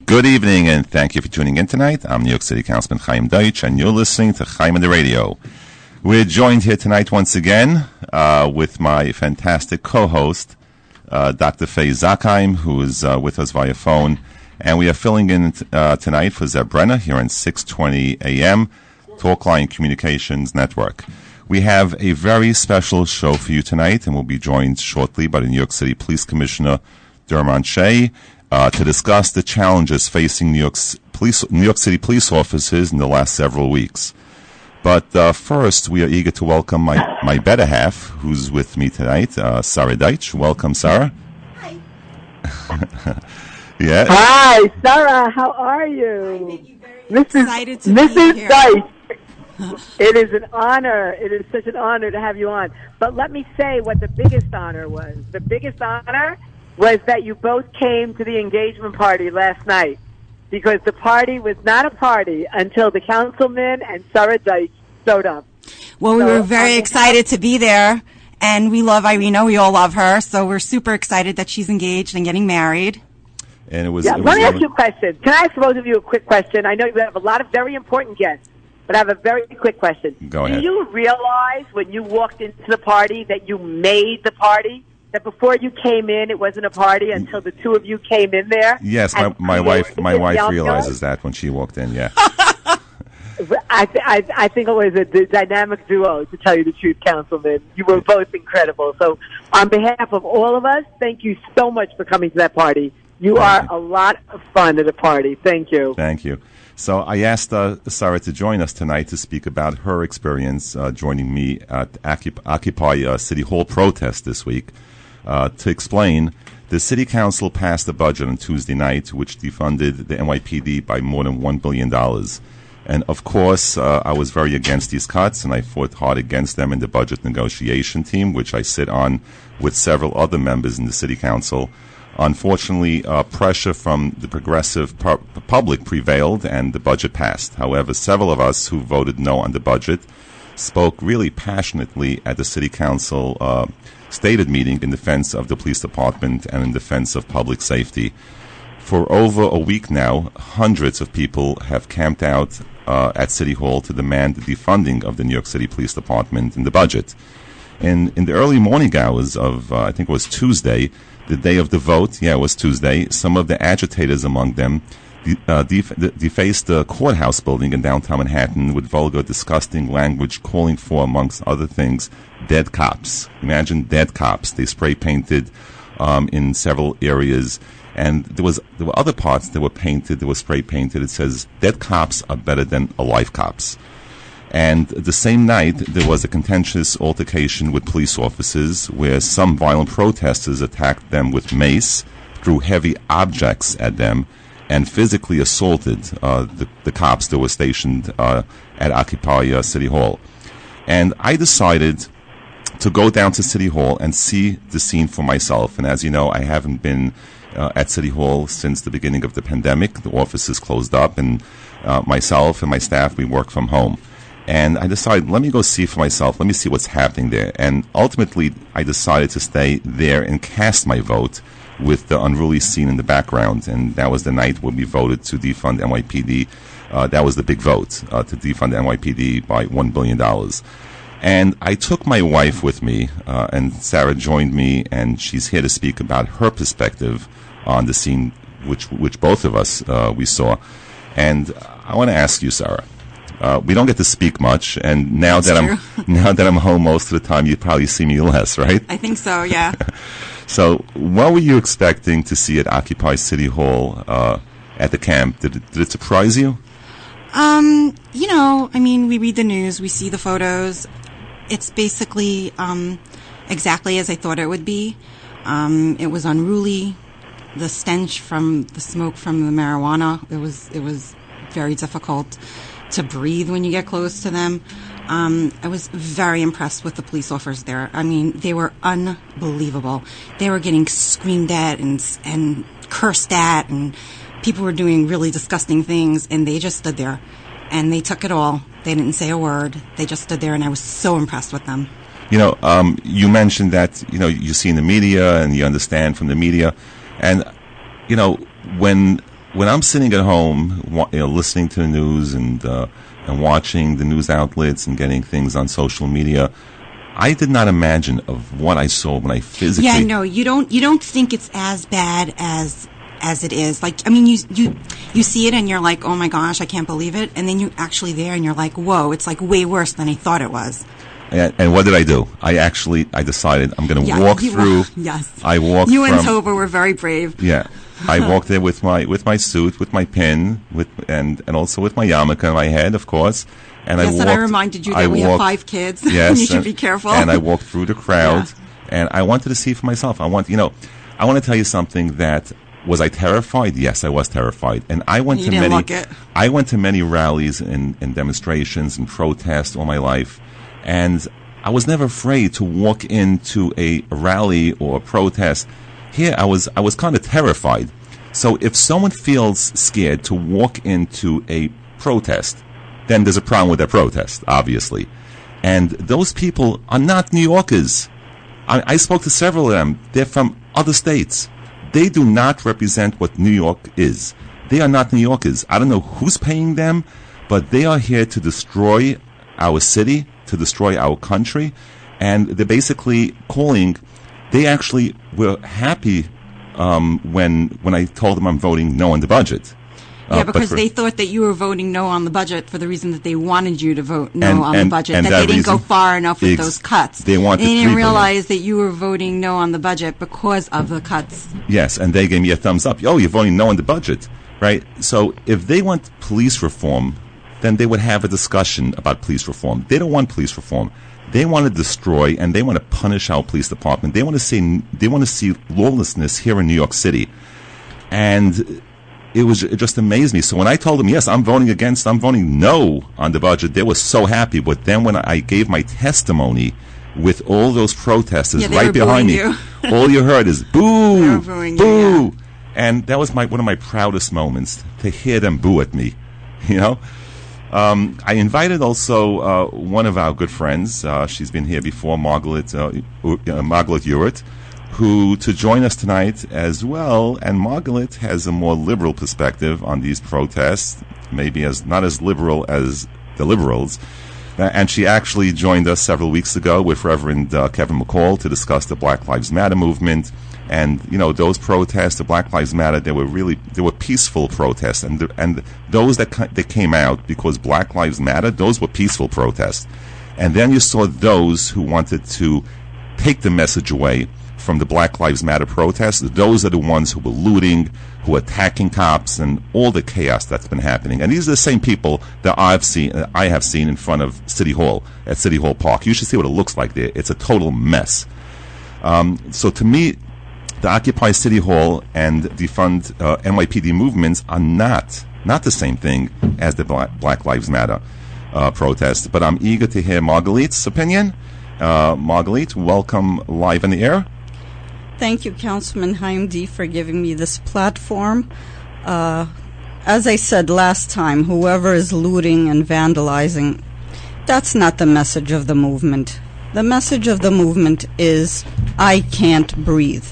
Good evening, and thank you for tuning in tonight. I'm New York City Councilman Chaim Deutsch, and you're listening to Chaim on the Radio. We're joined here tonight once again with my fantastic co-host, Dr. Faye Zakheim, who is with us via phone. And we are filling in tonight for Zeb Brenner here on 620 AM, Talkline Communications Network. We have a very special show for you tonight, and we'll be joined shortly by the New York City Police Commissioner, Dermot Shea, to discuss the challenges facing New York City police officers in the last several weeks. But first, we are eager to welcome my better half, who's with me tonight, Sara Deutsch. Welcome, Sara. Hi. Yeah. Hi, Sara. How are you? Excited to be here. Deutsch. It is an honor. It is such an honor to have you on. But let me say what the biggest honor was. The biggest honor was that you both came to the engagement party last night, because the party was not a party until the councilman and Sara Deutsch showed up. Well, we were very excited to be there, and we love Irina. We all love her, so we're super excited that she's engaged and getting married. And it was. Yeah, let me ask you a question. Can I ask both of you a quick question? I know you have a lot of very important guests, but I have a very quick question. Go ahead. Do you realize when you walked into the party that you made the party? That before you came in, it wasn't a party until the two of you came in there? Yes, my wife realizes that when she walked in, yeah. I think it was a dynamic duo, to tell you the truth, Councilman. You were both incredible. So on behalf of all of us, thank you so much for coming to that party. You are a lot of fun at a party. Thank you. Thank you. So I asked Sara to join us tonight to speak about her experience joining me at Occupy City Hall protest this week. To explain, the City Council passed a budget on Tuesday night which defunded the NYPD by more than $1 billion. And of course, I was very against these cuts, and I fought hard against them in the budget negotiation team, which I sit on with several other members in the City Council. Unfortunately, pressure from the progressive public prevailed and the budget passed. However, several of us who voted no on the budget spoke really passionately at the City Council stated meeting in defense of the police department and in defense of public safety. For over a week now, hundreds of people have camped out at City Hall to demand the defunding of the New York City Police Department in the budget. In the early morning hours of, I think it was Tuesday, the day of the vote, it was Tuesday, some of the agitators among them defaced the courthouse building in downtown Manhattan with vulgar, disgusting language calling for, amongst other things, dead cops. Imagine dead cops. They spray painted in several areas, and there were other parts that were painted, that were spray painted. It says, dead cops are better than alive cops. And the same night, there was a contentious altercation with police officers where some violent protesters attacked them with mace, threw heavy objects at them, and physically assaulted the cops that were stationed at Occupy City Hall. And I decided to go down to City Hall and see the scene for myself. And as you know, I haven't been at City Hall since the beginning of the pandemic. The offices closed up, and myself and my staff, we work from home. And I decided, let me go see for myself. Let me see what's happening there. And ultimately, I decided to stay there and cast my vote with the unruly scene in the background. And that was the night when we voted to defund NYPD. That was the big vote, to defund NYPD by $1 billion. And I took my wife with me, and Sara joined me, and she's here to speak about her perspective on the scene, which both of us we saw. And I want to ask you, Sara. We don't get to speak much, and now that I'm home most of the time, you probably see me less, right? I think so, yeah. So, what were you expecting to see at Occupy City Hall at the camp? Did it surprise you? We read the news, we see the photos. It's basically exactly as I thought it would be. It was unruly. The stench from the smoke from the marijuana, it was very difficult to breathe when you get close to them. I was very impressed with the police officers there. I mean, they were unbelievable. They were getting screamed at and cursed at, and people were doing really disgusting things, and they just stood there. And they took it all. They didn't say a word. They just stood there, and I was so impressed with them. You mentioned that, you see in the media and you understand from the media. And, when when I'm sitting at home, listening to the news and watching the news outlets and getting things on social media, I did not imagine of what I saw when I physically. Yeah, no, you don't think it's as bad as it is. Like, I mean, you see it and you're like, oh my gosh, I can't believe it, and then you're actually there and you're like, whoa, it's like way worse than I thought it was. And what did I do? I decided I'm going to walk through. Yes. I walked. You and Toba were very brave. Yeah. I walked there with my suit, with my pin, and also with my yarmulke on my head, of course. And yes, and I reminded you that we have 5 kids. Yes, you should be careful. And I walked through the crowd, and I wanted to see for myself. I want to tell you something. That was I terrified? Yes, I was terrified. And I went to many rallies and demonstrations and protests all my life, and I was never afraid to walk into a rally or a protest. Here, I was kind of terrified. So if someone feels scared to walk into a protest, then there's a problem with that protest, obviously. And those people are not New Yorkers. I spoke to several of them. They're from other states. They do not represent what New York is. They are not New Yorkers. I don't know who's paying them, but they are here to destroy our city, to destroy our country, and they're basically calling. They actually were happy when I told them I'm voting no on the budget. Yeah, because they thought that you were voting no on the budget for the reason that they wanted you to vote no on the budget, and that they didn't go far enough with those cuts. They didn't realize that you were voting no on the budget because of the cuts. Yes, and they gave me a thumbs up. Oh, you're voting no on the budget, right? So if they want police reform, then they would have a discussion about police reform. They don't want police reform. They want to destroy and they want to punish our police department. They want to see lawlessness here in New York City, and it just amazed me. So when I told them, yes, I'm voting no on the budget, they were so happy. But then when I gave my testimony with all those protesters right behind me, all you heard is boo, boo, and that was one of my proudest moments to hear them boo at me. I invited also one of our good friends. She's been here before, Margalit Ewart, to join us tonight as well. And Margalit has a more liberal perspective on these protests, maybe not as liberal as the liberals. And she actually joined us several weeks ago with Reverend Kevin McCall to discuss the Black Lives Matter movement. And those protests, the Black Lives Matter, they were peaceful protests, and those that came out because Black Lives Matter, those were peaceful protests. And then you saw those who wanted to take the message away from the Black Lives Matter protests. Those are the ones who were looting, who were attacking cops, and all the chaos that's been happening. And these are the same people that I have seen in front of City Hall at City Hall Park. You should see what it looks like there. It's a total mess. So to me, the Occupy City Hall and defund NYPD movements are not the same thing as the Black Lives Matter protests. But I'm eager to hear Margalit's opinion. Margalit, welcome live in the air. Thank you, Councilman Chaim D., for giving me this platform. As I said last time, whoever is looting and vandalizing, that's not the message of the movement. The message of the movement is, I can't breathe.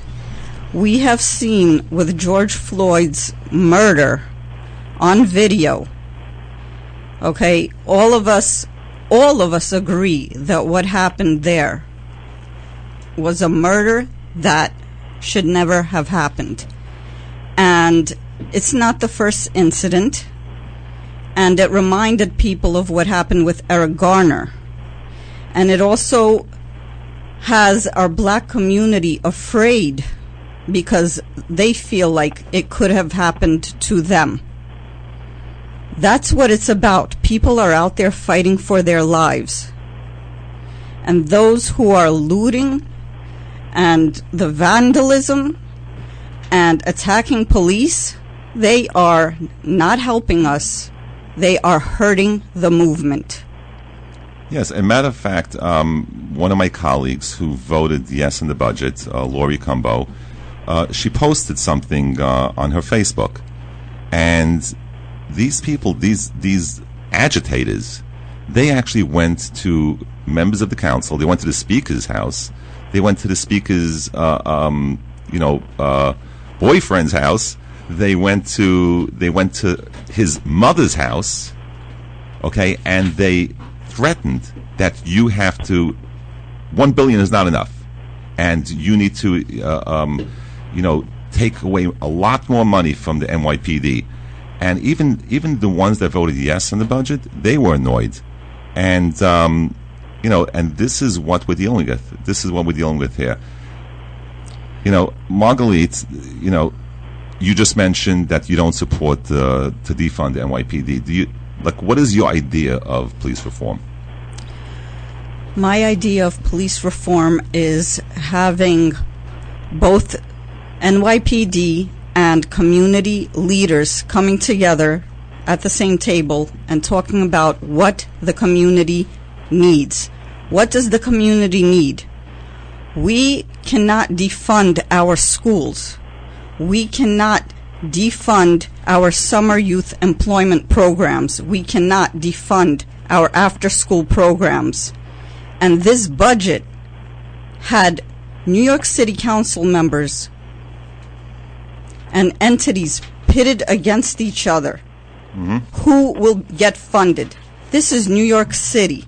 We have seen with George Floyd's murder on video, okay, all of us agree that what happened there was a murder that should never have happened. And it's not the first incident, and it reminded people of what happened with Eric Garner. And it also has our black community afraid because they feel like it could have happened to them. That's what it's about. People are out there fighting for their lives. And those who are looting and the vandalism and attacking police, they are not helping us. They are hurting the movement. Yes, as a matter of fact, one of my colleagues who voted yes in the budget, Lori Cumbo, she posted something on her Facebook, and these people, these agitators, they actually went to members of the council. They went to the speaker's house. They went to the speaker's, boyfriend's house. they went to his mother's house, okay, and they threatened that you have to, $1 billion is not enough, and you need to, take away a lot more money from the NYPD. And even the ones that voted yes on the budget, they were annoyed. And, and this is what we're dealing with. This is what we're dealing with here. Margalit, you just mentioned that you don't support to defund the NYPD. What is your idea of police reform? My idea of police reform is having both NYPD and community leaders coming together at the same table and talking about what the community needs. What does the community need? We cannot defund our schools. We cannot defund our summer youth employment programs. We cannot defund our after-school programs. And this budget had New York City Council members and entities pitted against each other. Mm-hmm. Who will get funded? This is New York City.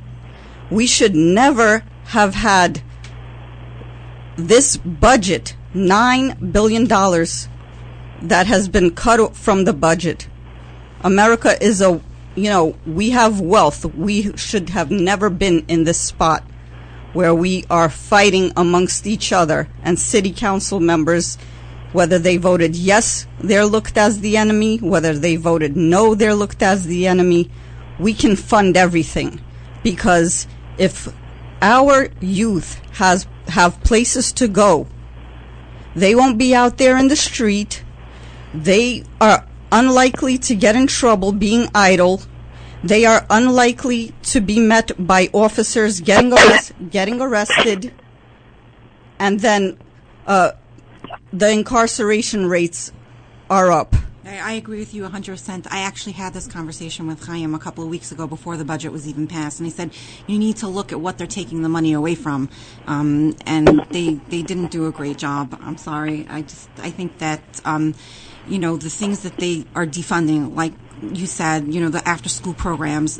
We should never have had this budget, $9 billion that has been cut from the budget. America is we have wealth. We should have never been in this spot where we are fighting amongst each other, and city council members, whether they voted yes, they're looked as the enemy. Whether they voted no, they're looked as the enemy. We can fund everything, because if our youth have places to go, they won't be out there in the street. They are unlikely to get in trouble being idle. They are unlikely to be met by officers getting arrested, and then the incarceration rates are up. I agree with you 100%. I actually had this conversation with Chaim a couple of weeks ago before the budget was even passed, and he said you need to look at what they're taking the money away from, and they didn't do a great job. I'm sorry. I think that the things that they are defunding, like you said, the after-school programs,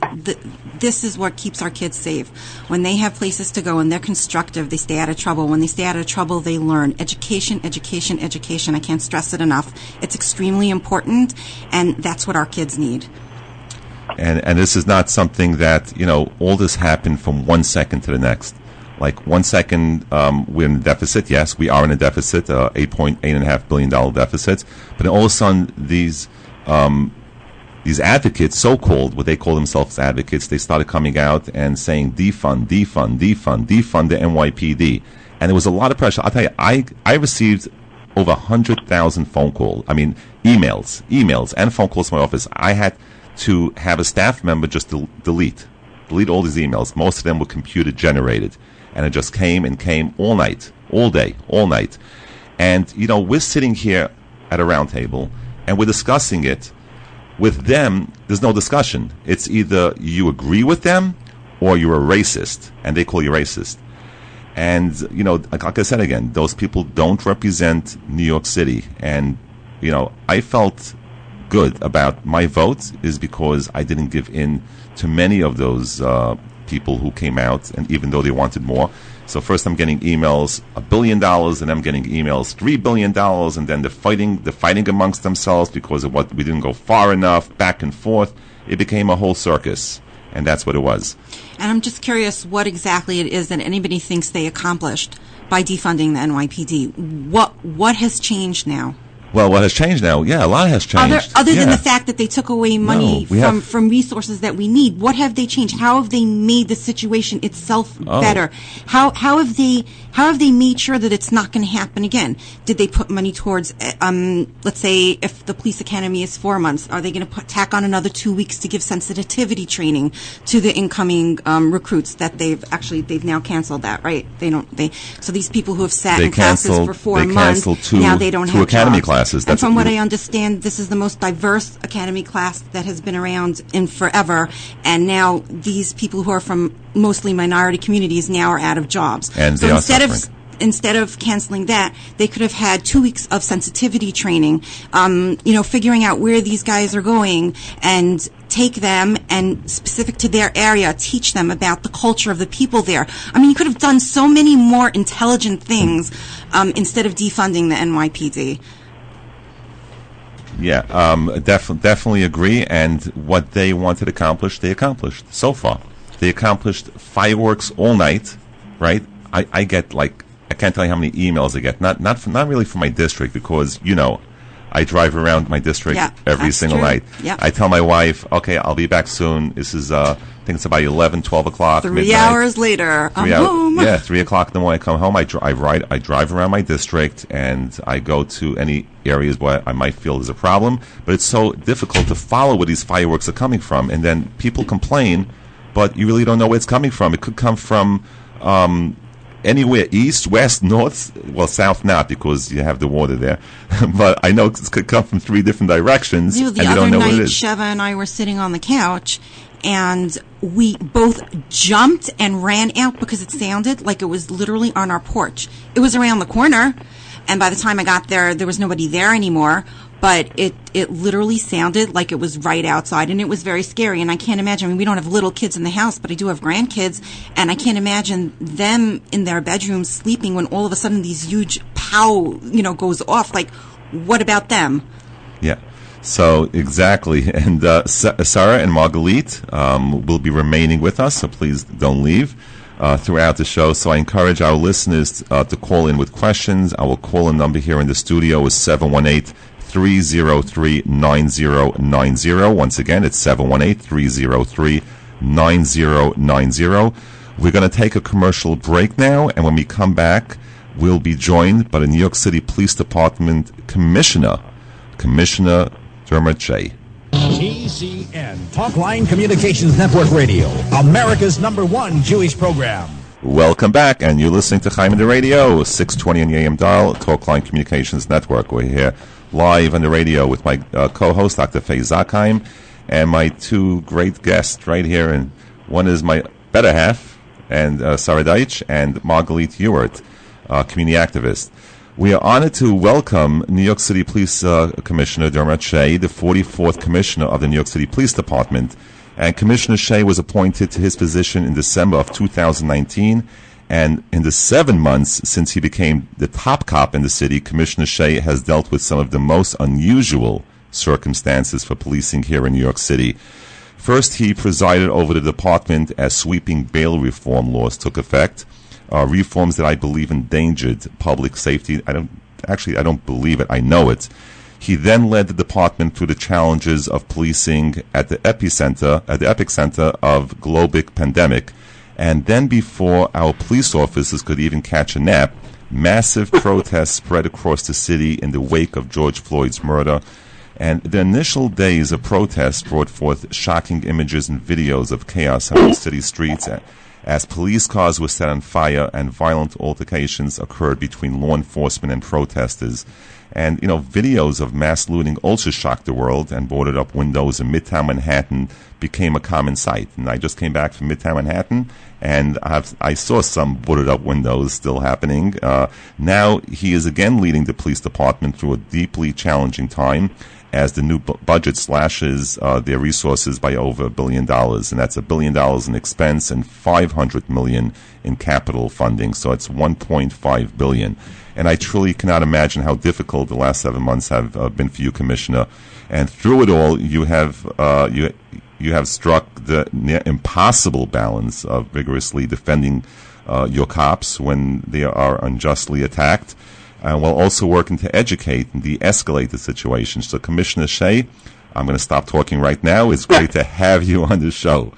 this is what keeps our kids safe. When they have places to go and they're constructive, they stay out of trouble. When they stay out of trouble, they learn. Education, education, education. I can't stress it enough. It's extremely important, and that's what our kids need. And this is not something that, all this happened from 1 second to the next. Like 1 second, we're in a deficit. Yes, we are in a deficit, $8.5 billion deficit. But then all of a sudden, these advocates, so-called, what they call themselves advocates, they started coming out and saying defund the NYPD. And there was a lot of pressure. I'll tell you, I received over 100,000 phone calls. I mean, emails and phone calls to my office. I had to have a staff member just delete all these emails. Most of them were computer generated. And it just came all night, all day, all night. And, we're sitting here at a round table and we're discussing it. With them, there's no discussion. It's either you agree with them or you're a racist, and they call you racist. And, like I said again, those people don't represent New York City. And, I felt good about my vote is because I didn't give in to many of those people who came out, and even though they wanted more. So first I'm getting emails, $1 billion, and I'm getting emails, $3 billion, and then they're fighting amongst themselves because of what we didn't go far enough, back and forth. It became a whole circus, and that's what it was. And I'm just curious what exactly it is that anybody thinks they accomplished by defunding the NYPD. What has changed now? Well, what has changed now? Yeah, a lot has changed. Other than the fact that they took away money from resources that we need, what have they changed? How have they made the situation itself better? How have they made sure that it's not going to happen again? Did they put money towards, let's say, if the police academy is 4 months, are they going to tack on another 2 weeks to give sensitivity training to the incoming recruits that they've now canceled that, right? So these people who have sat in classes for 4 months, now they don't have academy jobs. Classes. And from what I understand, this is the most diverse academy class that has been around in forever. And now these people who are from mostly minority communities now are out of jobs. And so they are instead suffering. instead of canceling that, they could have had 2 weeks of sensitivity training, figuring out where these guys are going and take them and specific to their area, teach them about the culture of the people there. I mean, you could have done so many more intelligent things instead of defunding the NYPD. Yeah, definitely agree. And what they wanted to accomplish, they accomplished so far. They accomplished fireworks all night, right? I get I can't tell you how many emails I get. Not really from my district because I drive around my district every single night. Yeah. I tell my wife, okay, I'll be back soon. This is, I think it's about 11, 12 o'clock, 3 midnight. hours later, I'm home. Yeah, 3 o'clock in the morning I come home. I drive around my district and I go to any areas where I might feel there's a problem. But it's so difficult to follow where these fireworks are coming from. And then people complain, but you really don't know where it's coming from. It could come from anywhere, east, west, north, well, south not, because you have the water there. But I know it could come from 3 different directions, and you don't know what it is. The other night, Sheva and I were sitting on the couch, and we both jumped and ran out because it sounded like it was literally on our porch. It was around the corner, and by the time I got there, there was nobody there anymore. But it literally sounded like it was right outside, and it was very scary. And I can't imagine, I mean, we don't have little kids in the house, but I do have grandkids, and I can't imagine them in their bedrooms sleeping when all of a sudden these huge pow, goes off. Like, what about them? Yeah. So, exactly. And Sara and Margalit will be remaining with us, so please don't leave throughout the show. So I encourage our listeners to call in with questions. Our call-in number here in the studio is 718-303-9090. Once again, it's 718-303-9090. We're going to take a commercial break now, and when we come back, we'll be joined by the New York City Police Department Commissioner Dermot Shea. TCN, Talkline Communications Network Radio, America's #1 Jewish program. Welcome back, and you're listening to Chaim on the radio, 620 on the AM dial, Talkline Communications Network. We're here live on the radio with my co-host, Dr. Faye Zakheim, and my 2 great guests right here. And one is my better half, and Sara Deutsch, and Margalit Ewart, community activist. We are honored to welcome New York City Police Commissioner Dermot Shea, the 44th Commissioner of the New York City Police Department. And Commissioner Shea was appointed to his position in December of 2019. And in the 7 months since he became the top cop in the city, Commissioner Shea has dealt with some of the most unusual circumstances for policing here in New York City. First, he presided over the department as sweeping bail reform laws took effect. Reforms that I believe endangered public safety. I don't believe it. I know it. He then led the department through the challenges of policing at the epicenter of global pandemic. And then before our police officers could even catch a nap, massive protests spread across the city in the wake of George Floyd's murder. And the initial days of protests brought forth shocking images and videos of chaos on the city streets as police cars were set on fire and violent altercations occurred between law enforcement and protesters. And, videos of mass looting also shocked the world, and boarded up windows in Midtown Manhattan became a common sight. And I just came back from Midtown Manhattan, and I saw some boarded up windows still happening. Now he is again leading the police department through a deeply challenging time as the new budget slashes their resources by over $1 billion. And that's $1 billion in expense and $500 million in capital funding. So it's $1.5 billion. And I truly cannot imagine how difficult the last 7 months have been for you, Commissioner. And through it all, you have struck the near impossible balance of vigorously defending your cops when they are unjustly attacked, while also working to educate and de-escalate the situation. So, Commissioner Shea, I'm going to stop talking right now. It's great to have you on the show.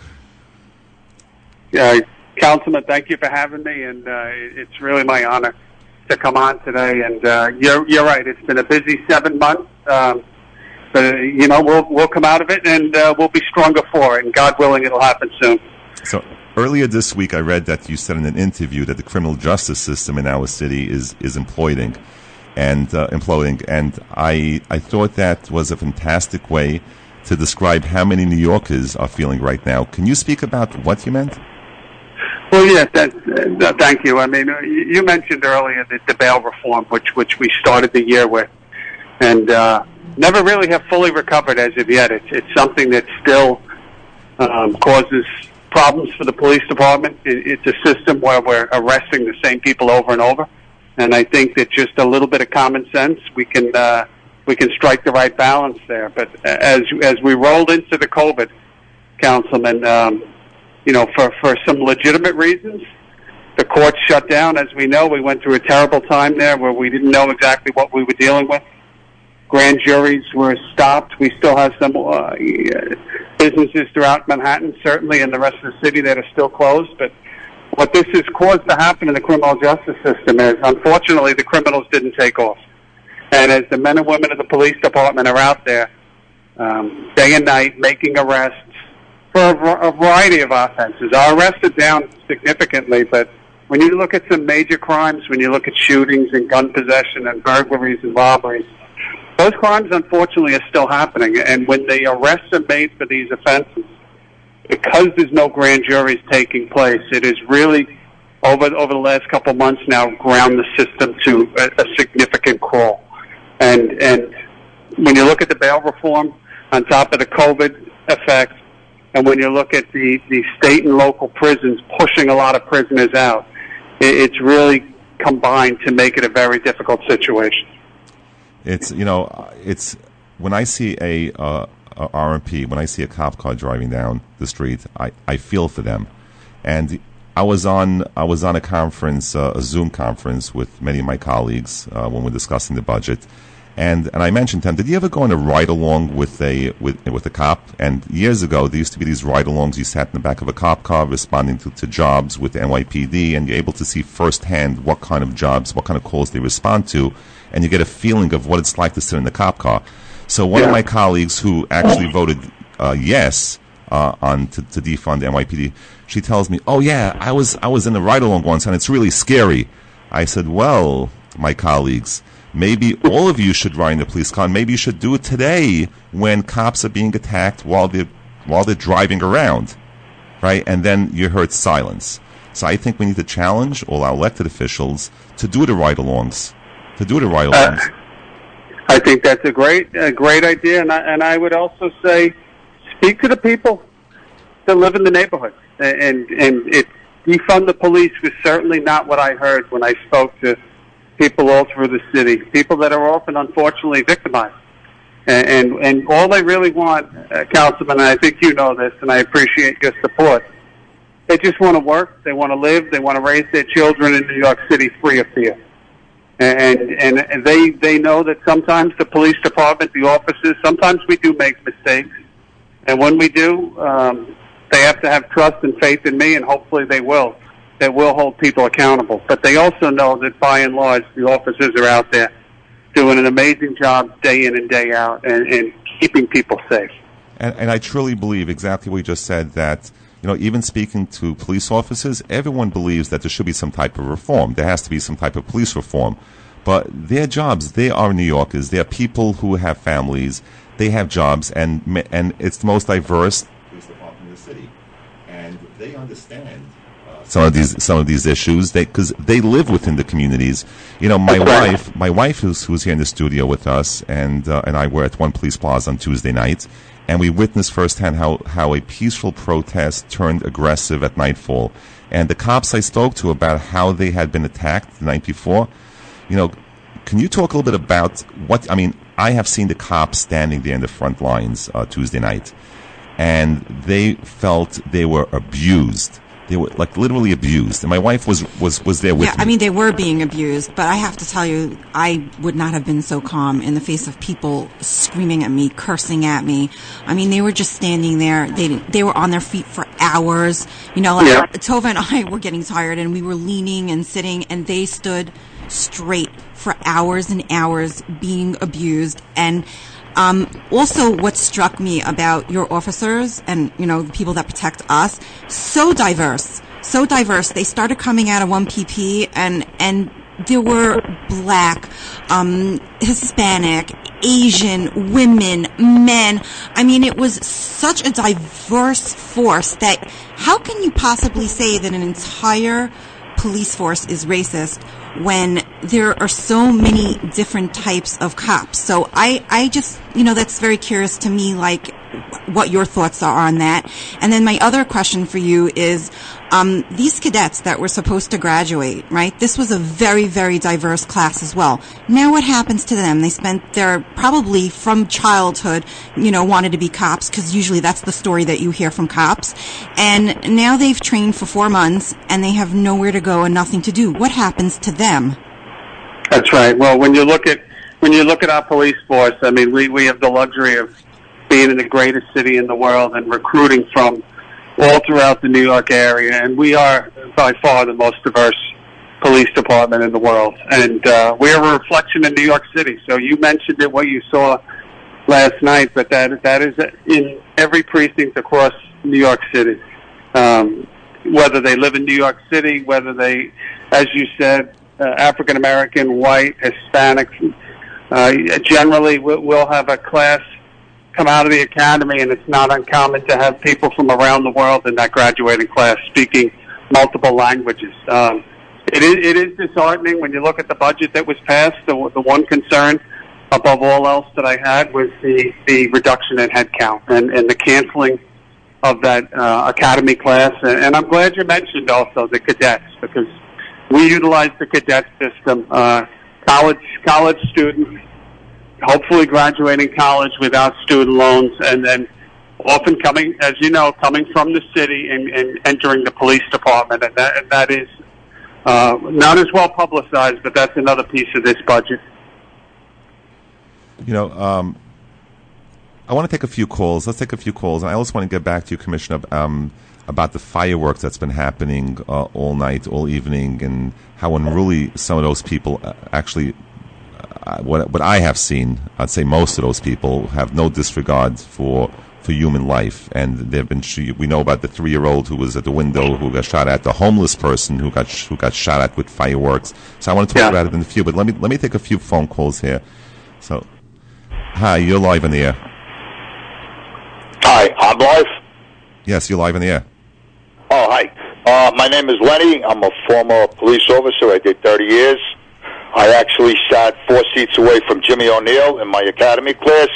Councilman, thank you for having me, and it's really my honor to come on today. And you're right. It's been a busy 7 months, but we'll come out of it, and we'll be stronger for it. And God willing, it'll happen soon. So earlier this week, I read that you said in an interview that the criminal justice system in our city is imploding, and I thought that was a fantastic way to describe how many New Yorkers are feeling right now. Can you speak about what you meant? Well, yes, thank you. I mean, you mentioned earlier the bail reform, which we started the year with, and never really have fully recovered as of yet. It's something that still causes problems for the police department. It's a system where we're arresting the same people over and over, and I think that just a little bit of common sense, we can strike the right balance there. But as we rolled into the COVID, Councilman, for some legitimate reasons, the courts shut down. As we know, we went through a terrible time there where we didn't know exactly what we were dealing with. Grand juries were stopped. We still have some businesses throughout Manhattan, certainly in the rest of the city, that are still closed. But what this has caused to happen in the criminal justice system is, unfortunately, the criminals didn't take off. And as the men and women of the police department are out there day and night making arrests for a variety of offenses. Our arrests are down significantly, but when you look at some major crimes, when you look at shootings and gun possession and burglaries and robberies, those crimes, unfortunately, are still happening. And when the arrests are made for these offenses, because there's no grand juries taking place, it is really, over the last couple of months now, ground the system to a significant crawl. And when you look at the bail reform on top of the COVID effect, and when you look at the state and local prisons pushing a lot of prisoners out, it's really combined to make it a very difficult situation. It's when I see a RMP, when I see a cop car driving down the street, I feel for them. And I was on a conference, a Zoom conference with many of my colleagues when we're discussing the budget. And I mentioned to him, did you ever go on a ride-along with a cop? And years ago, there used to be these ride-alongs. You sat in the back of a cop car responding to jobs with the NYPD, and you're able to see firsthand what kind of jobs, what kind of calls they respond to, and you get a feeling of what it's like to sit in the cop car. So one of my colleagues who actually voted yes to defund the NYPD, she tells me, oh, yeah, I was in the ride-along once, and it's really scary. I said, well, my colleagues, maybe all of you should ride in the police car. Maybe you should do it today when cops are being attacked while they're driving around, right? And then you heard silence. So I think we need to challenge all our elected officials to do the ride-alongs. I think that's a great idea, and I would also say, speak to the people that live in the neighborhood, and defund the police was certainly not what I heard when I spoke to people all through the city, people that are often, unfortunately, victimized. And all they really want, Councilman, and I think you know this, and I appreciate your support, they just want to work, they want to live, they want to raise their children in New York City free of fear. And they know that sometimes the police department, the officers, sometimes we do make mistakes. And when we do, they have to have trust and faith in me, and hopefully they will. That will hold people accountable. But they also know that by and large, the officers are out there doing an amazing job day in and day out and keeping people safe. And I truly believe exactly what you just said, that, even speaking to police officers, everyone believes that there should be some type of reform. There has to be some type of police reform. But their jobs, they are New Yorkers. They are people who have families. They have jobs, and it's the most diverse police department in the city. And they understand some of these issues, because they live within the communities. My wife who's here in the studio with us, and I were at one police plaza on Tuesday night, and we witnessed firsthand how a peaceful protest turned aggressive at nightfall. And the cops I spoke to about how they had been attacked the night before, can you talk a little bit about what? I mean, I have seen the cops standing there in the front lines Tuesday night, and they felt they were abused. They were literally abused, and my wife was there with me. I mean, they were being abused, but I have to tell you, I would not have been so calm in the face of people screaming at me, cursing at me. I mean, they were just standing there. They were on their feet for hours. Tova and I were getting tired, and we were leaning and sitting, and they stood straight for hours and hours being abused. And also, what struck me about your officers and, the people that protect us, so diverse. They started coming out of 1PP, and there were black, Hispanic, Asian, women, men. I mean, it was such a diverse force that how how can you possibly say that an entire police force is racist when there are so many different types of cops? So I just, that's very curious to me, like what your thoughts are on that. And then my other question for you is, these cadets that were supposed to graduate, right? This was a very, very diverse class as well. Now what happens to them? They spent their, probably from childhood, wanted to be cops, because usually that's the story that you hear from cops. And now they've trained for 4 months and they have nowhere to go and nothing to do. What happens to them? That's right. Well, when you look at our police force, I mean, we have the luxury of being in the greatest city in the world and recruiting from all throughout the New York area, and we are by far the most diverse police department in the world. And we are a reflection of New York City. So you mentioned it, what you saw last night, but that is in every precinct across New York City. Whether they live in New York City, whether they, as you said, African American, white, Hispanic, generally we'll have a class come out of the academy, and it's not uncommon to have people from around the world in that graduating class speaking multiple languages. It is disheartening when you look at the budget that was passed. The one concern above all else that I had was the reduction in headcount and the canceling of that academy class. And I'm glad you mentioned also the cadets, because we utilize the cadet system. College students, hopefully graduating college without student loans, and then often coming from the city and entering the police department. And that is not as well publicized, but that's another piece of this budget. I want to take a few calls. Let's take a few calls. And I also want to get back to you, Commissioner, about the fireworks that's been happening all night, all evening, and how unruly some of those people actually... What I have seen, I'd say most of those people have no disregard for human life, and they've been. We know about the 3-year-old who was at the window who got shot at, the homeless person who got shot at with fireworks. So I want to talk about it in a few, but let me take a few phone calls here. So, hi, you're live in the air. Hi, I'm live. Yes, you're live in the air. Oh, hi. My name is Lenny. I'm a former police officer. I did 30 years. I actually sat 4 seats away from Jimmy O'Neill in my academy class.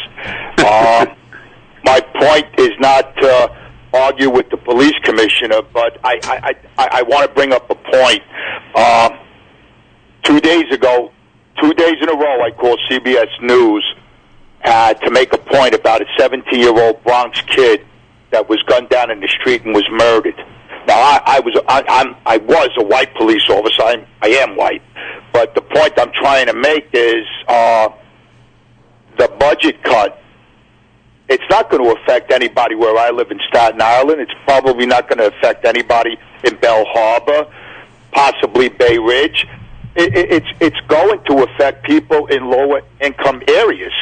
My point is not to argue with the police commissioner, but I want to bring up a point. 2 days ago, 2 days in a row, I called CBS News to make a point about a 17-year-old Bronx kid that was gunned down in the street and was murdered. Now, I was a white police officer. I am white. But the point I'm trying to make is the budget cut, it's not going to affect anybody where I live in Staten Island. It's probably not going to affect anybody in Bell Harbor, possibly Bay Ridge. It's going to affect people in lower income areas.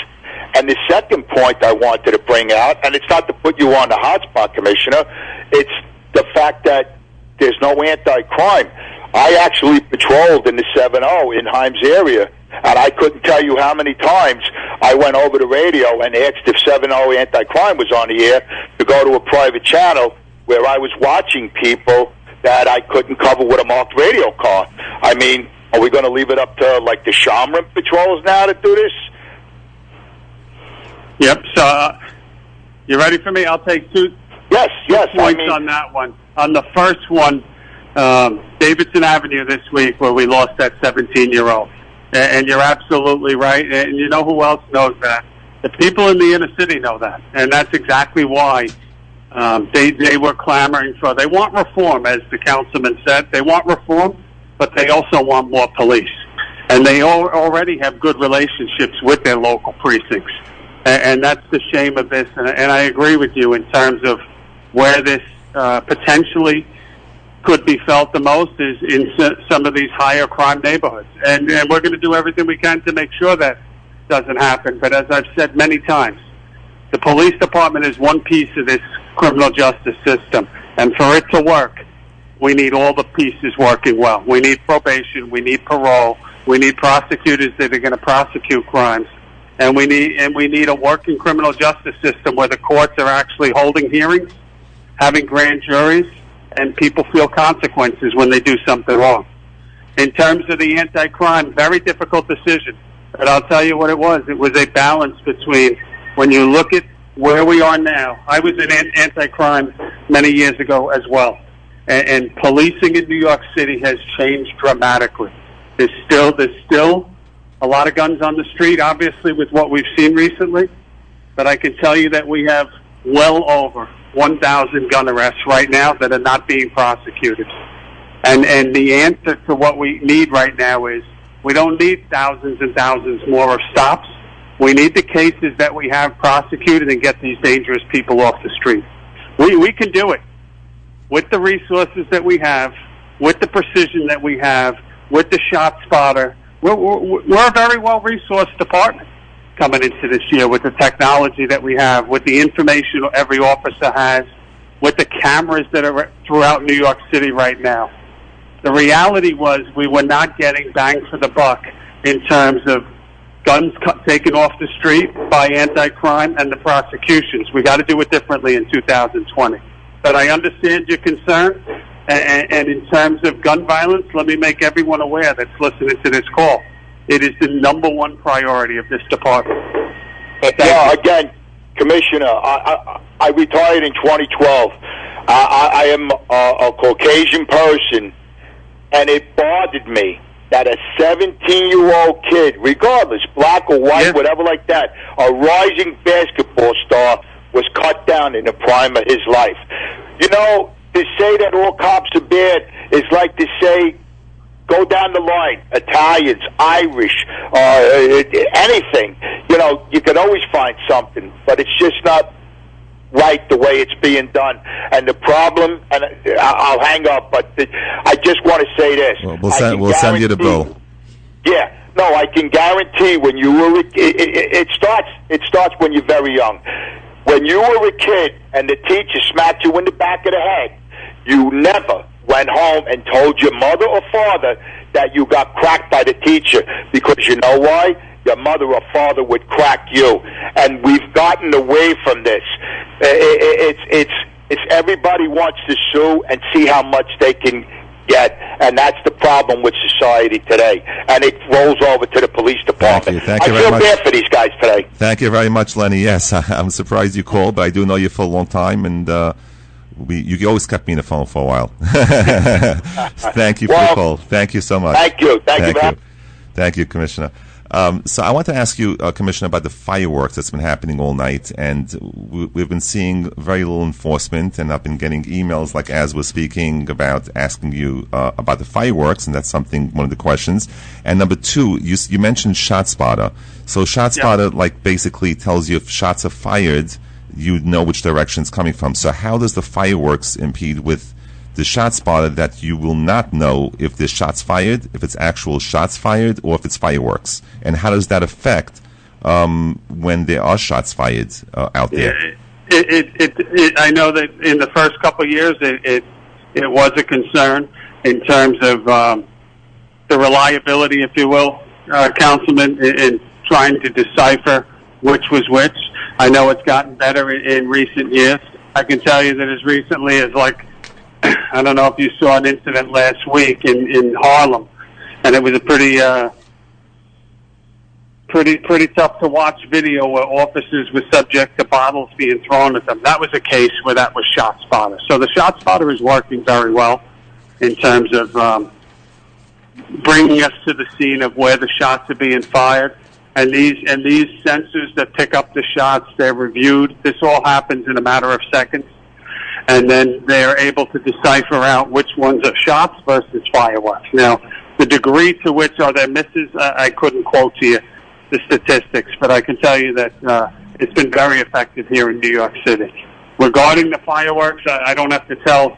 And the second point I wanted to bring out, and it's not to put you on the hotspot, Commissioner, it's the fact that there's no anti-crime. I actually patrolled in the 7-0 in Himes area, and I couldn't tell you how many times I went over the radio and asked if 7-0 anti-crime was on the air to go to a private channel where I was watching people that I couldn't cover with a marked radio car. I mean, are we going to leave it up to, like, the Shamrim patrols now to do this? Yep. So, you ready for me? I'll take two points on that one. On the first one, Davidson Avenue this week, where we lost that 17-year-old. And you're absolutely right. And you know who else knows that? The people in the inner city know that. And that's exactly why they were clamoring for. They want reform, as the councilman said. They want reform, but they also want more police. And they already have good relationships with their local precincts. And that's the shame of this. And I agree with you in terms of where this potentially could be felt the most is in some of these higher crime neighborhoods. And we're going to do everything we can to make sure that doesn't happen. But as I've said many times, the police department is one piece of this criminal justice system. And for it to work, we need all the pieces working well. We need probation. We need parole. We need prosecutors that are going to prosecute crimes. And we need a working criminal justice system where the courts are actually holding hearings, having grand juries, and people feel consequences when they do something wrong. In terms of the anti-crime, very difficult decision. But I'll tell you what it was. It was a balance between, when you look at where we are now, I was in anti-crime many years ago as well. And policing in New York City has changed dramatically. There's still a lot of guns on the street, obviously, with what we've seen recently. But I can tell you that we have well over 1,000 gun arrests right now that are not being prosecuted. And the answer to what we need right now is, we don't need thousands and thousands more of stops. We need the cases that we have prosecuted and get these dangerous people off the street. We can do it with the resources that we have, with the precision that we have, with the shot spotter. We're a very well-resourced department coming into this year with the technology that we have, with the information every officer has, with the cameras that are throughout New York City right now. The reality was we were not getting bang for the buck in terms of guns taken off the street by anti-crime and the prosecutions. We got to do it differently in 2020. But I understand your concern. And in terms of gun violence, let me make everyone aware that's listening to this call. It is the number one priority of this department. Yeah, again, Commissioner, I retired in 2012. I am a Caucasian person, and it bothered me that a 17-year-old kid, regardless, black or white, whatever like that, a rising basketball star, was cut down in the prime of his life. You know, to say that all cops are bad is like to say, go down the line, Italians, Irish, anything. You know, you can always find something, but it's just not right the way it's being done. And the problem, and I'll hang up, but I just want to say this. Well, we'll send you the bill. Yeah. No, I can guarantee when you were it starts when you're very young. When you were a kid and the teacher smacked you in the back of the head, you never went home and told your mother or father that you got cracked by the teacher, because you know why? Your mother or father would crack you. And we've gotten away from this. It's everybody wants to sue and see how much they can get, and that's the problem with society today. And it rolls over to the police department. Thank you I very feel much. bad for these guys today. Thank you very much, Lenny. Yes, I'm surprised you called, but I do know you for a long time, and you always kept me on the phone for a while. Thank you for the call. Thank you so much. Thank you. Thank you. Thank you, Commissioner. So I want to ask you, Commissioner, about the fireworks that's been happening all night, and we've been seeing very little enforcement, and I've been getting emails like as we're speaking about asking you about the fireworks, and that's one of the questions. And number two, you mentioned ShotSpotter. So ShotSpotter basically tells you if shots are fired, you know which direction it's coming from. So how does the fireworks impede with the ShotSpotter that you will not know if there's shots fired, if it's actual shots fired, or if it's fireworks? And how does that affect when there are shots fired out there? I know that in the first couple of years it was a concern in terms of the reliability, if you will, Councilman, in trying to decipher which was which. I know it's gotten better in recent years. I can tell you that as recently as I don't know if you saw an incident last week in Harlem, and it was a pretty tough to watch video where officers were subject to bottles being thrown at them. That was a case where that was ShotSpotter. So the ShotSpotter is working very well in terms of bringing us to the scene of where the shots are being fired. And these sensors that pick up the shots, they're reviewed. This all happens in a matter of seconds. And then they are able to decipher out which ones are shots versus fireworks. Now, the degree to which are there misses, I couldn't quote to you the statistics, but I can tell you that it's been very effective here in New York City. Regarding the fireworks, I don't have to tell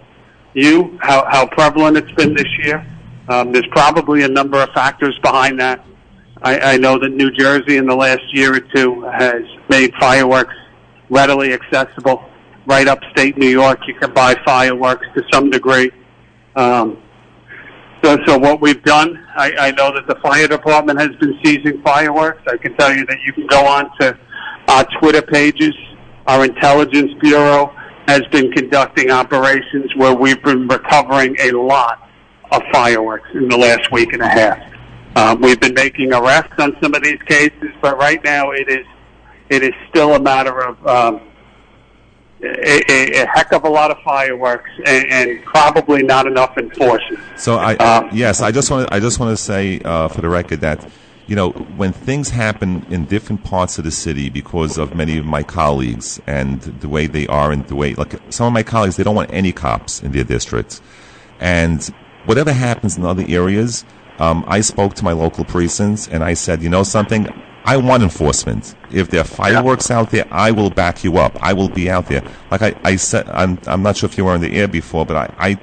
you how prevalent it's been this year. There's probably a number of factors behind that. I know that New Jersey in the last year or two has made fireworks readily accessible. Right upstate New York, you can buy fireworks to some degree. So what we've done, I know that the fire department has been seizing fireworks. I can tell you that you can go on to our Twitter pages, our Intelligence Bureau, has been conducting operations where we've been recovering a lot of fireworks in the last week and a half. We've been making arrests on some of these cases, but right now it is still a matter of a heck of a lot of fireworks and probably not enough enforcement. So I just want to say for the record that, you know, when things happen in different parts of the city because of many of my colleagues and the way they are and the way, like some of my colleagues, they don't want any cops in their districts. And whatever happens in other areas, I spoke to my local precincts and I said, you know something, I want enforcement. If there are fireworks out there, I will back you up. I will be out there. Like I said, I'm not sure if you were on the air before, but I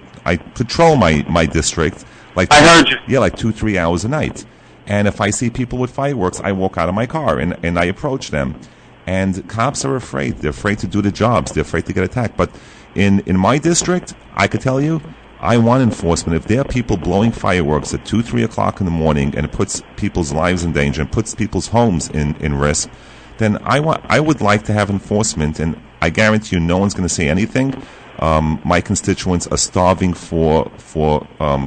patrol my district. Like I heard you. Yeah, like 2-3 hours a night. And if I see people with fireworks, I walk out of my car and I approach them. And cops are afraid. They're afraid to do the jobs. They're afraid to get attacked. But in my district, I could tell you, I want enforcement. If there are people blowing fireworks at 2-3 o'clock in the morning and it puts people's lives in danger and puts people's homes in risk, then I would like to have enforcement. And I guarantee you no one's going to say anything. My constituents are starving for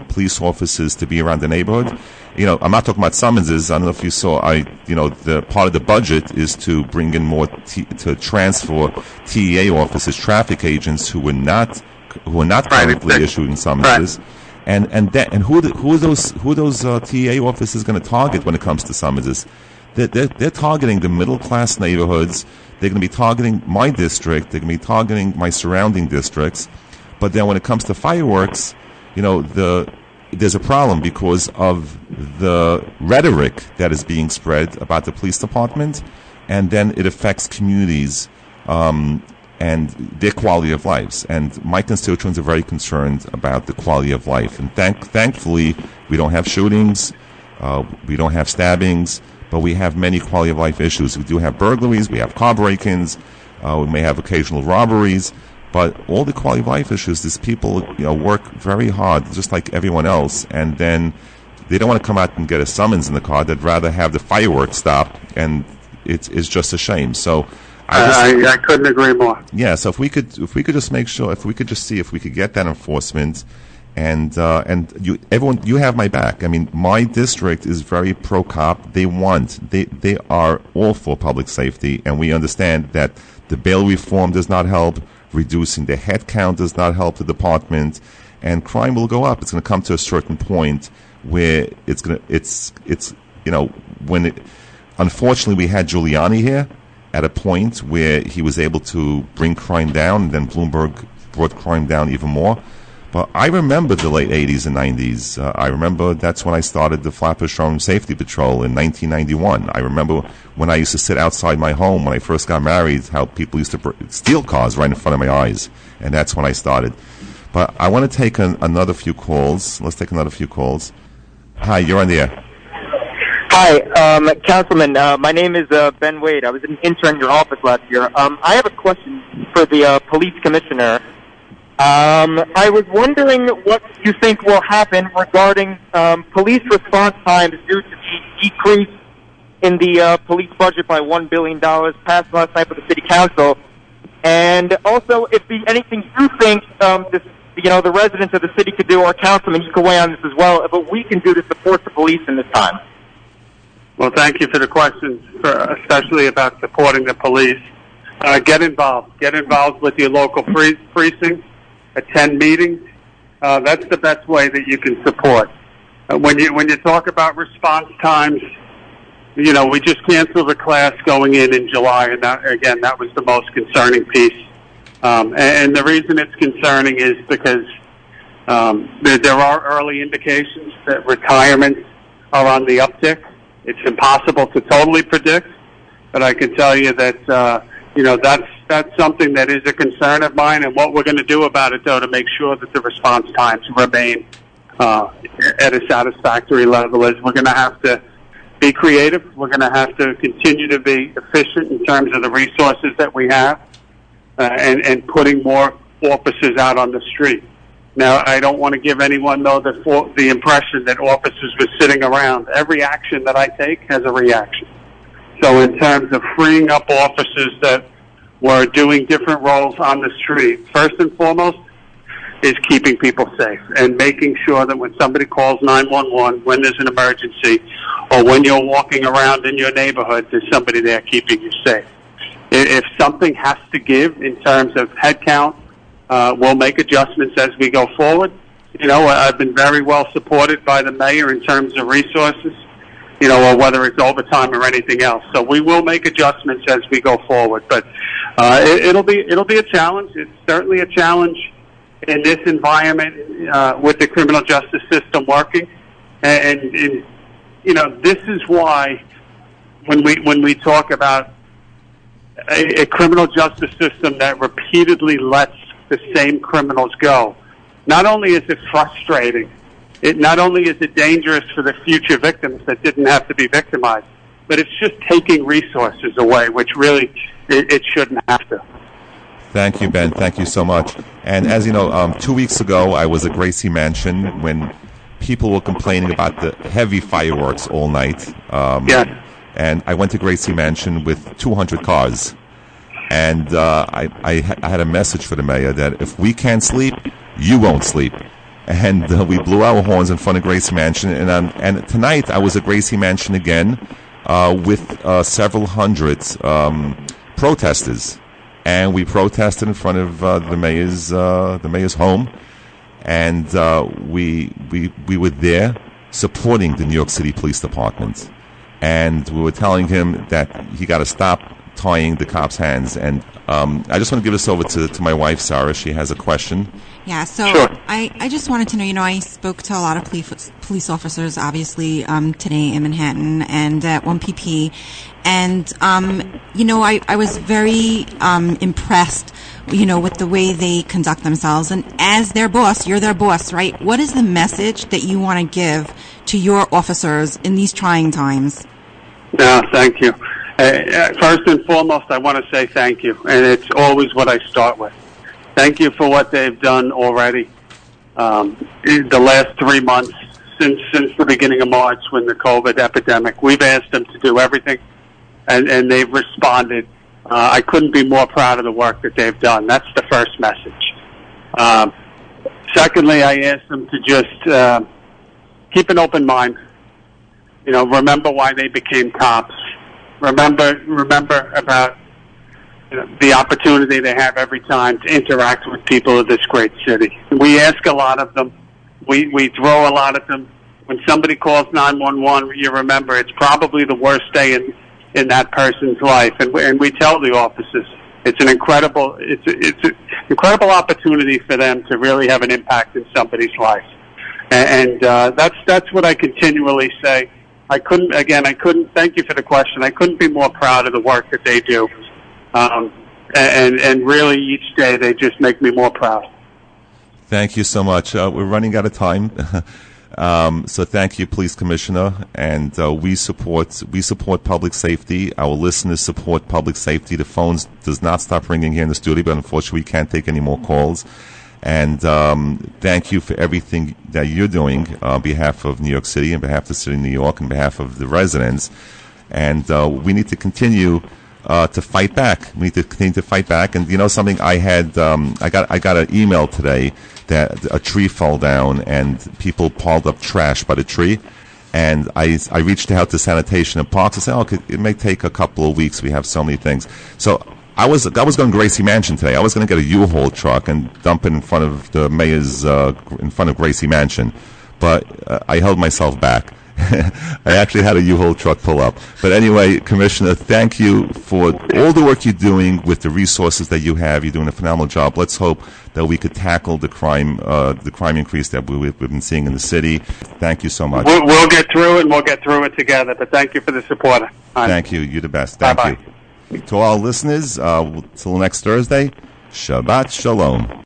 police officers to be around the neighborhood. You know, I'm not talking about summonses. I don't know if you saw. The part of the budget is to bring in more to transfer TEA officers, traffic agents who are not currently issuing summonses. Right. And who are those TEA officers going to target when it comes to summonses? They're targeting the middle class neighborhoods. They're going to be targeting my district. They're going to be targeting my surrounding districts. But then when it comes to fireworks, you know, there's a problem because of the rhetoric that is being spread about the police department, and then it affects communities and their quality of lives. And my constituents are very concerned about the quality of life. And thankfully, we don't have shootings, we don't have stabbings, but we have many quality of life issues. We do have burglaries, we have car break-ins, we may have occasional robberies, but all the quality of life issues, these people, you know, work very hard, just like everyone else, and then they don't want to come out and get a summons in the car. They'd rather have the fireworks stop, and it's just a shame. So I couldn't agree more. Yeah, so if we could just make sure, if we could just see if we could get that enforcement. And you have my back. I mean, my district is very pro-cop. They are all for public safety, and we understand that the bail reform does not help. Reducing the head count does not help the department, and crime will go up. It's going to come to a certain point where unfortunately we had Giuliani here at a point where he was able to bring crime down, and then Bloomberg brought crime down even more. But I remember the late 80s and 90s. I remember that's when I started the Flatbush Road Safety Patrol in 1991. I remember when I used to sit outside my home when I first got married, how people used to steal cars right in front of my eyes. And that's when I started. But I want to take another few calls. Let's take another few calls. Hi, you're on the air. Hi, Councilman. My name is Ben Wade. I was an intern in your office last year. I have a question for the police commissioner. I was wondering what you think will happen regarding police response times due to the decrease in the police budget by $1 billion passed last night by the City Council. And also, if anything you think the residents of the city could do, or councilman, you can weigh on this as well, but we can do to support the police in this time. Well, thank you for the questions, especially about supporting the police. Get involved. Get involved with your local precinct. Attend meetings. That's the best way that you can support. When you talk about response times, you know, we just canceled the class going in July, and that was the most concerning piece. And the reason it's concerning is because there are early indications that retirements are on the uptick. It's impossible to totally predict, but I can tell you that that's something that is a concern of mine, and what we're going to do about it, though, to make sure that the response times remain at a satisfactory level, is we're going to have to be creative. We're going to have to continue to be efficient in terms of the resources that we have, and putting more officers out on the street. Now, I don't want to give anyone, though, the impression that officers were sitting around. Every action that I take has a reaction. So in terms of freeing up officers that were doing different roles on the street. First and foremost is keeping people safe and making sure that when somebody calls 911, when there's an emergency, or when you're walking around in your neighborhood, there's somebody there keeping you safe. If something has to give in terms of head count, we'll make adjustments as we go forward. You know, I've been very well supported by the mayor in terms of resources, you know, or whether it's overtime or anything else. So we will make adjustments as we go forward. But it'll be a challenge. It's certainly a challenge in this environment with the criminal justice system working. And you know, this is why when we talk about a criminal justice system that repeatedly lets the same criminals go, not only is it frustrating, not only is it dangerous for the future victims that didn't have to be victimized, but it's just taking resources away, which really it shouldn't have to. Thank you, Ben. Thank you so much. And as you know, 2 weeks ago, I was at Gracie Mansion when people were complaining about the heavy fireworks all night. Yes. And I went to Gracie Mansion with 200 cars. And I had a message for the mayor that if we can't sleep, you won't sleep. And we blew our horns in front of Gracie Mansion. And tonight I was at Gracie Mansion again with several hundred protesters. And we protested in front of the mayor's home. And we were there supporting the New York City Police Department. And we were telling him that he got to stop tying the cops' hands. And I just want to give this over to my wife, Sara. She has a question. Yeah, so Sure. I just wanted to know, I spoke to a lot of police officers, obviously, today in Manhattan and at 1PP. And, I was very impressed, with the way they conduct themselves. And as their boss, you're their boss, right? What is the message that you want to give to your officers in these trying times? No, thank you. First and foremost, I want to say thank you. And it's always what I start with. Thank you for what they've done already. In the last 3 months, since the beginning of March when the COVID epidemic, we've asked them to do everything, and they've responded. I couldn't be more proud of the work that they've done. That's the first message. Secondly, I asked them to just keep an open mind. Remember why they became cops. Remember about the opportunity they have every time to interact with people of this great city. We ask a lot of them. We throw a lot at them. When somebody calls 911, you remember it's probably the worst day in that person's life, and we tell the officers it's an incredible opportunity for them to really have an impact in somebody's life, and that's what I continually say. I couldn't. Thank you for the question. I couldn't be more proud of the work that they do, and really each day they just make me more proud. Thank you so much. We're running out of time, so thank you, Police Commissioner. And we support public safety. Our listeners support public safety. The phones does not stop ringing here in the studio, but unfortunately, we can't take any more calls. And thank you for everything that you're doing on behalf of New York City, on behalf of the city of New York, on behalf of the residents. And we need to continue to fight back. We need to continue to fight back. And something I had, I got an email today that a tree fell down and people piled up trash by the tree. And I reached out to Sanitation and Parks and said, it may take a couple of weeks. We have so many things. So I was going to Gracie Mansion today. I was going to get a U-Haul truck and dump it in front of the mayor's, in front of Gracie Mansion. But I held myself back. I actually had a U-Haul truck pull up. But anyway, Commissioner, thank you for all the work you're doing with the resources that you have. You're doing a phenomenal job. Let's hope that we could tackle the crime increase that we've been seeing in the city. Thank you so much. We'll get through it, and we'll get through it together. But thank you for the support. Thank you. You're the best. Thank Bye-bye. you. To all listeners, till next Thursday, Shabbat Shalom.